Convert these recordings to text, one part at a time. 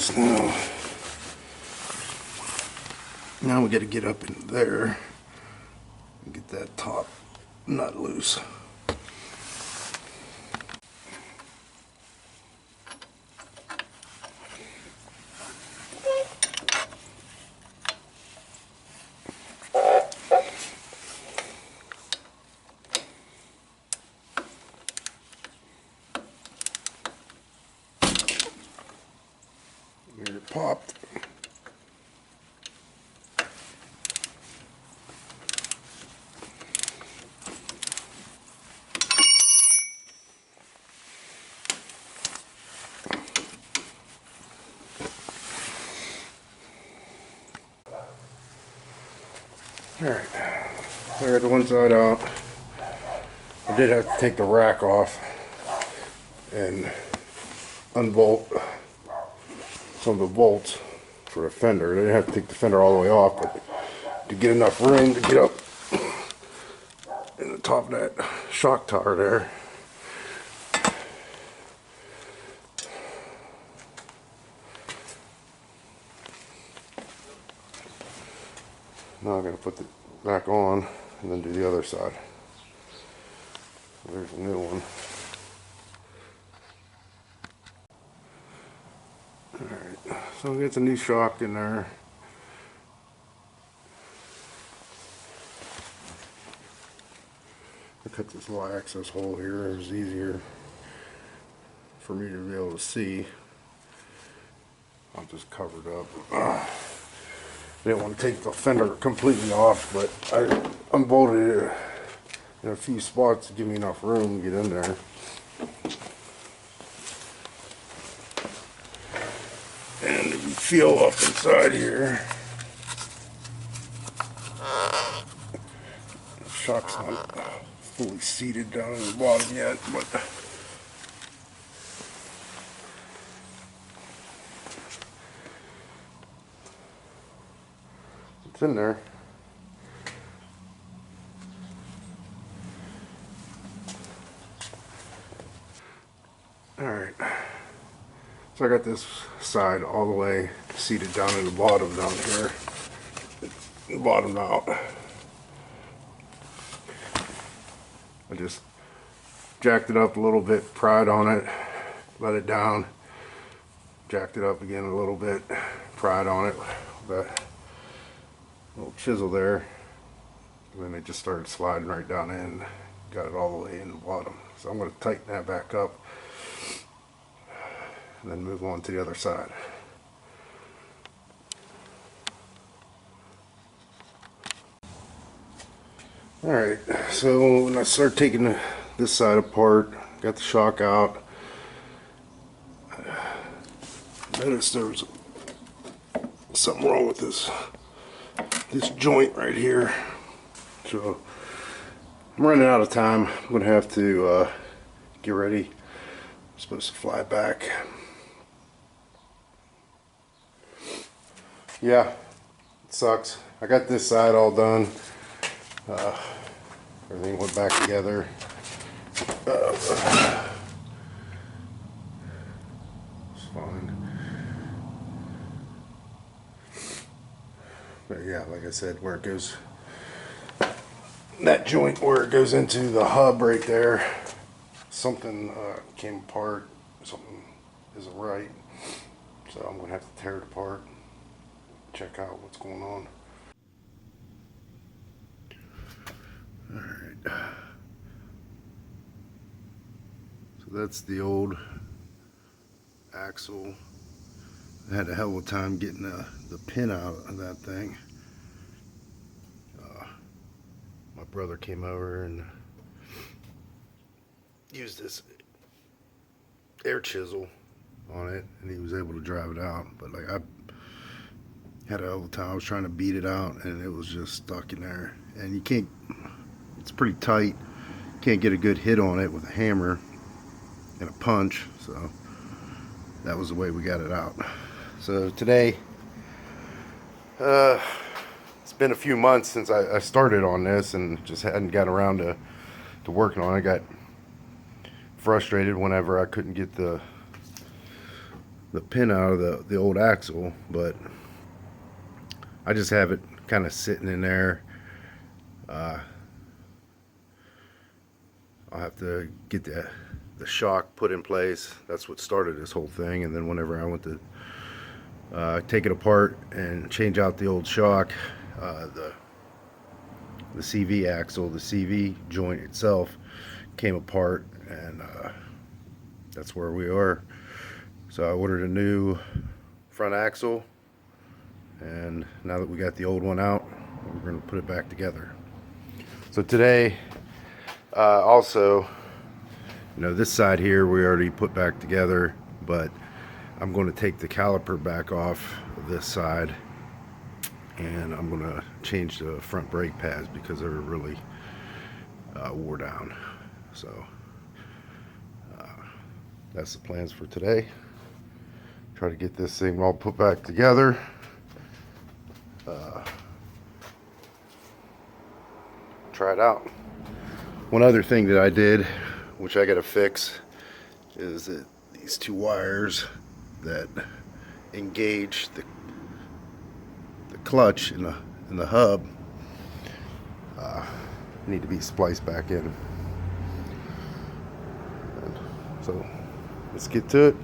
loose now. Now we got to get up in there and get that top nut loose. Here it popped. Alright, I got the one side out. I did have to take the rack off and unbolt some of the bolts for the fender. I didn't have to take the fender all the way off, but to get enough room to get up in the top of that shock tower there. Now I'm going to put it back on and then do the other side. There's a new one. Alright, so we get the new shock in there. I cut this little access hole here. It was easier for me to be able to see. I'll just cover it up. I didn't want to take the fender completely off, but I unbolted it in a few spots to give me enough room to get in there. And if you feel up inside here, the shock's not fully seated down in the bottom yet, but it's in there. Alright, so I got this side all the way seated down in the bottom down here. It's bottomed out. I just jacked it up a little bit, pried on it, let it down, jacked it up again a little bit, pried on it with that little chisel there, and then it just started sliding right down in, got it all the way in the bottom. So I'm going to tighten that back up and then move on to the other side. Alright, so when I start taking this side apart, got the shock out, noticed there was something wrong with this joint right here. So I'm running out of time. I'm going to have to get ready. I'm supposed to fly back. Yeah, it sucks. I got this side all done. Everything went back together. It's fine. But yeah, like I said, where it goes, that joint where it goes into the hub right there, something came apart. Something isn't right. So I'm going to have to tear it apart, check out what's going on. Alright. So that's the old axle. I had a hell of a time getting the pin out of that thing. My brother came over and used this air chisel on it, and he was able to drive it out. But like, I had a hell of a time. I was trying to beat it out, and it was just stuck in there. And you can't, it's pretty tight. Can't get a good hit on it with a hammer and a punch. So that was the way we got it out. So today, it's been a few months since I started on this and just hadn't got around to working on it. I got frustrated whenever I couldn't get the pin out of the old axle, but I just have it kind of sitting in there. I'll have to get the shock put in place. That's what started this whole thing. And then whenever I went to take it apart and change out the old shock, the CV axle, the CV joint itself came apart, and that's where we are. So I ordered a new front axle, and now that we got the old one out, we're going to put it back together. So today, also, this side here we already put back together, but I'm going to take the caliper back off of this side, and I'm going to change the front brake pads because they're really wore down. So that's the plans for today. Try to get this thing all put back together. Try it out. One other thing that I did, which I got to fix, is that these two wires that engage the clutch in the hub need to be spliced back in. And so let's get to it.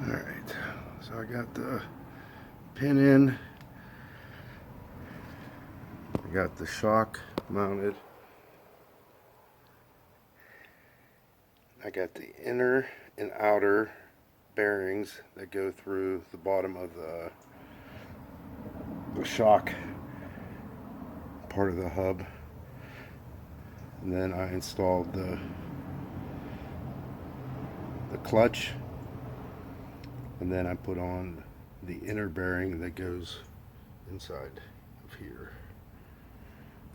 Alright, so I got the pin in, I got the shock mounted, I got the inner and outer bearings that go through the bottom of the shock part of the hub, and then I installed the clutch. And then I put on the inner bearing that goes inside of here.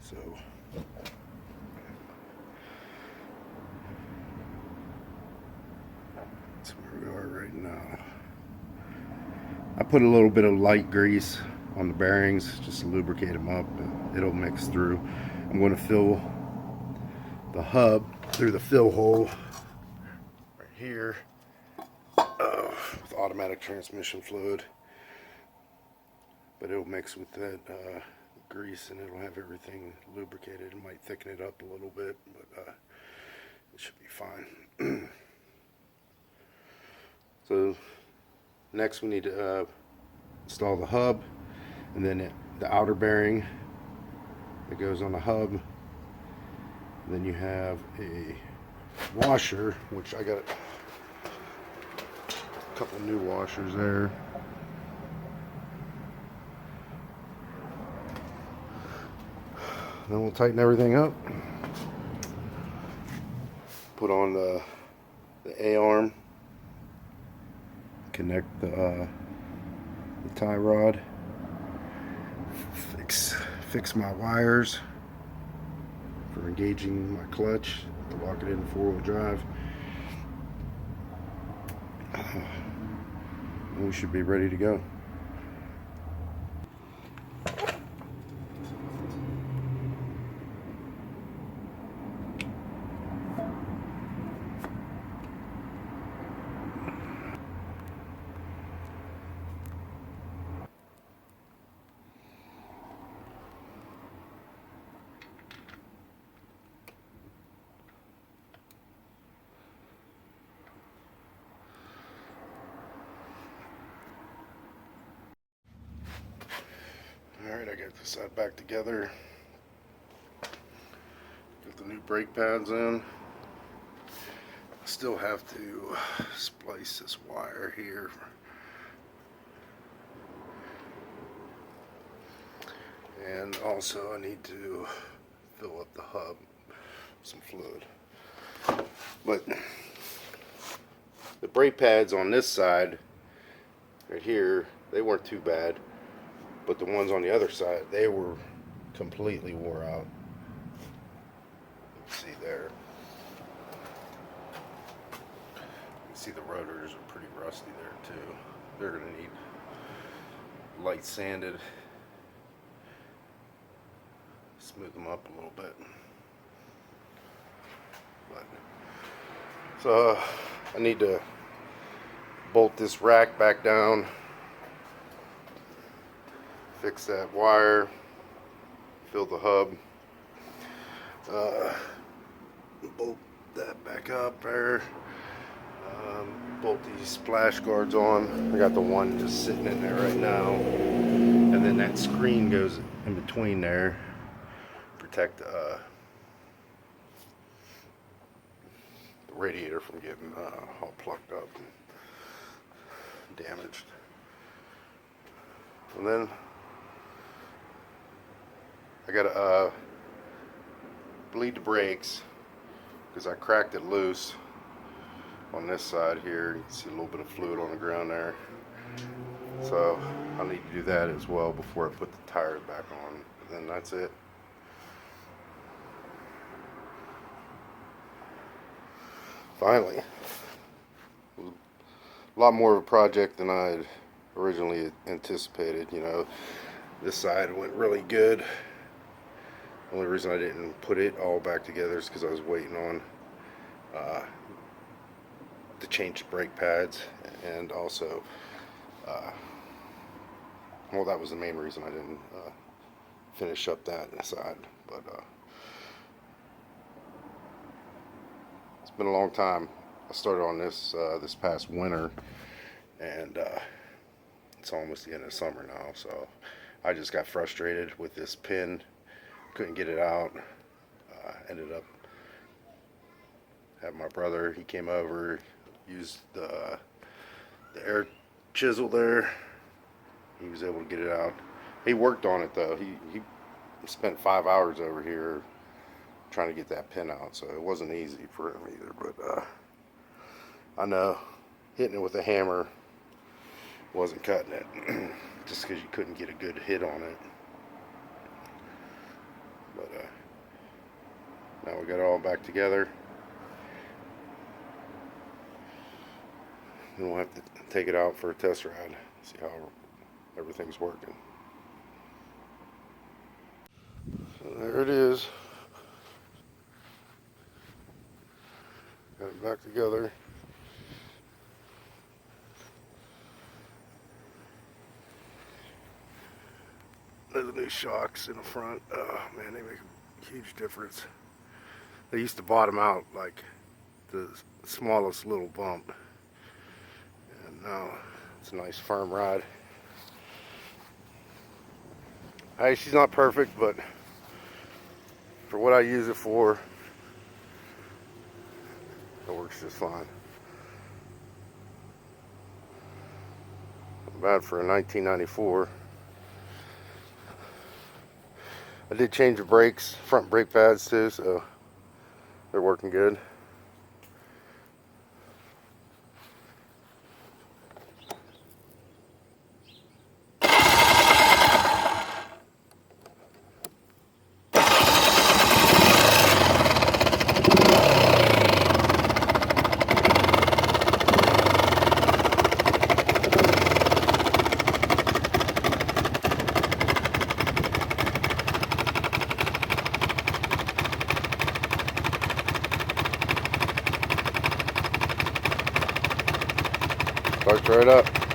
So that's where we are right now. I put a little bit of light grease on the bearings just to lubricate them up, and it'll mix through. I'm going to fill the hub through the fill hole right here. With automatic transmission fluid, but it'll mix with that grease and it'll have everything lubricated. It might thicken it up a little bit, but it should be fine. So next we need to install the hub, and then the outer bearing that goes on the hub. And then you have a washer, which I got couple new washers there. Then we'll tighten everything up. Put on the A-arm. Connect the tie rod. Fix my wires for engaging my clutch to lock it in four-wheel drive. And we should be ready to go. Alright, I got this side back together. Got the new brake pads in. Still have to splice this wire here. And also I need to fill up the hub with some fluid. But the brake pads on this side right here, they weren't too bad, but the ones on the other side, they were completely wore out. You can see there. You can see the rotors are pretty rusty there too. They're going to need light sanded, smooth them up a little bit. But, so I need to bolt this rack back down, fix that wire, fill the hub, bolt that back up there, bolt these splash guards on. I got the one just sitting in there right now, and then that screen goes in between there, protect the radiator from getting all plucked up and damaged. And then I gotta bleed the brakes because I cracked it loose on this side here. You can see a little bit of fluid on the ground there. So I need to do that as well before I put the tires back on. And then that's it. Finally. A lot more of a project than I had originally anticipated. You know, this side went really good. The only reason I didn't put it all back together is because I was waiting on to change the brake pads, and also well, that was the main reason I didn't finish up that side. But it's been a long time. I started on this this past winter, and it's almost the end of summer now, so I just got frustrated with this pin, couldn't get it out. Ended up having my brother, he came over, used the air chisel there. He was able to get it out. He worked on it though. He spent 5 hours over here trying to get that pin out, so it wasn't easy for him either. But I know hitting it with a hammer wasn't cutting it, just because you couldn't get a good hit on it. But now we got it all back together, and we'll have to take it out for a test ride, see how everything's working. So there it is. Got it back together. There's the new shocks in the front. Oh man, they make a huge difference. They used to bottom out like the smallest little bump, and now it's a nice firm ride. Hey, she's not perfect, but for what I use it for, it works just fine. Not bad for a 1994. I did change the brakes, front brake pads too, so they're working good. Starts right up.